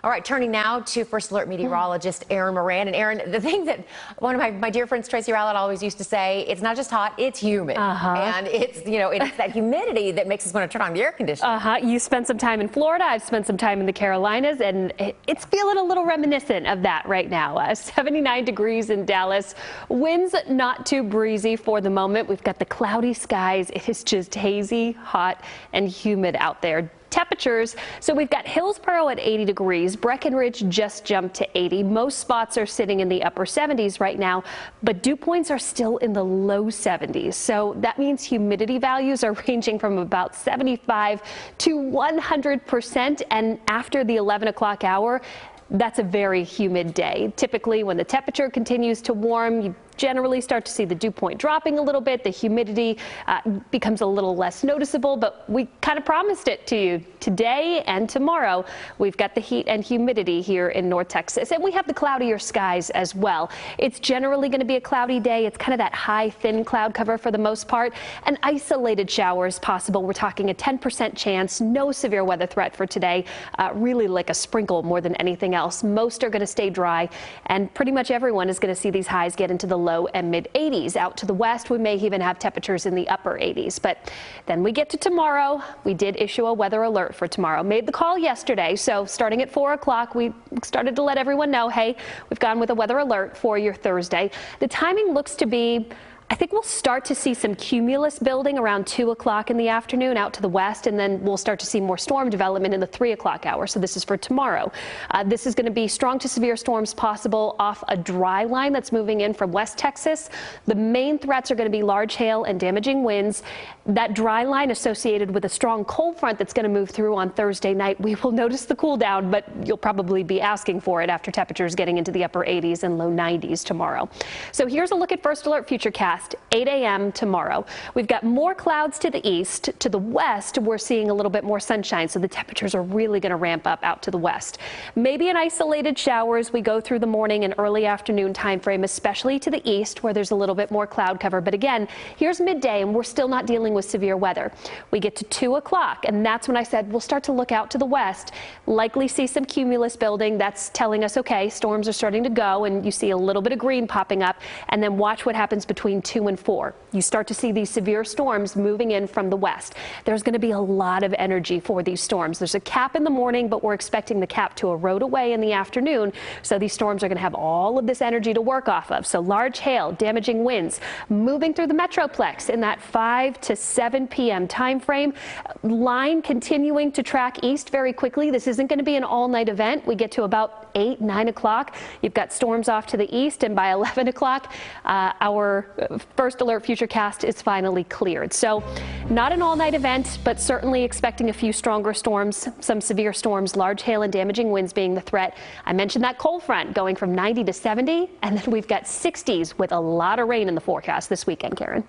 All right, turning now to First Alert meteorologist Erin Moran. And Erin, the thing that one of my dear friends, Tracy Rowlett, always used to say, it's not just hot, it's humid. And it's, it's that humidity that makes us want to turn on the air conditioner. You spent some time in Florida. I've spent some time in the Carolinas, and it's feeling a little reminiscent of that right now. 79 degrees in Dallas. Winds not too breezy for the moment. We've got the cloudy skies. It is just hazy, hot, and humid out there. Temperatures, so we've got Hillsborough at 80 degrees. Breckenridge just jumped to 80. Most spots are sitting in the upper 70s right now, but dew points are still in the low 70s. So that means humidity values are ranging from about 75 to 100%. And after the 11 o'clock hour, that's a very humid day. Typically, when the temperature continues to warm, you generally start to see the dew point dropping a little bit. The humidity becomes a little less noticeable, but we kind of promised it to you today and tomorrow. We've got the heat and humidity here in North Texas, and we have the cloudier skies as well. It's generally going to be a cloudy day. It's kind of that high, thin cloud cover for the most part, and isolated showers possible. We're talking a 10% chance. No severe weather threat for today. Really like a sprinkle more than anything else. Most are going to stay dry, and pretty much everyone is going to see these highs get into the low and mid 80s. Out to the west, we may even have temperatures in the upper 80s. But then we get to tomorrow. We did issue a weather alert for tomorrow. Made the call yesterday. So starting at 4 o'clock, we started to let everyone know, hey, we've gone with a weather alert for your Thursday. The timing looks to be, I think we'll start to see some cumulus building around 2 o'clock in the afternoon out to the west, and then we'll start to see more storm development in the 3 o'clock hour. So this is for tomorrow. This is going to be strong to severe storms possible off a dry line that's moving in from West Texas. The main threats are going to be large hail and damaging winds. That dry line associated with a strong cold front that's going to move through on Thursday night. We will notice the cool down, but you'll probably be asking for it after temperatures getting into the upper 80s and low 90s tomorrow. So here's a look at First Alert Futurecast. 8 a.m. tomorrow. We've got more clouds to the east. To the west, we're seeing a little bit more sunshine, so the temperatures are really going to ramp up out to the west. Maybe an isolated shower as we go through the morning and early afternoon time frame, especially to the east where there's a little bit more cloud cover. But again, here's midday and we're still not dealing with severe weather. We get to 2 o'clock, and that's when I said we'll start to look out to the west, likely see some cumulus building. That's telling us, okay, storms are starting to go, and you see a little bit of green popping up. And then watch what happens between 2 and 4. You start to see these severe storms moving in from the west. There's going to be a lot of energy for these storms. There's a cap in the morning, but we're expecting the cap to erode away in the afternoon. So these storms are going to have all of this energy to work off of. So large hail, damaging winds moving through the Metroplex in that 5 to 7 p.m. time frame. Line continuing to track east very quickly. This isn't going to be an all-night event. We get to about 8, 9 o'clock. You've got storms off to the east, and by 11 o'clock, our First Alert Futurecast is finally cleared. So not an all-night event, but certainly expecting a few stronger storms, some severe storms, large hail and damaging winds being the threat. I mentioned that cold front going from 90 to 70, and then we've got 60s with a lot of rain in the forecast this weekend, Karen.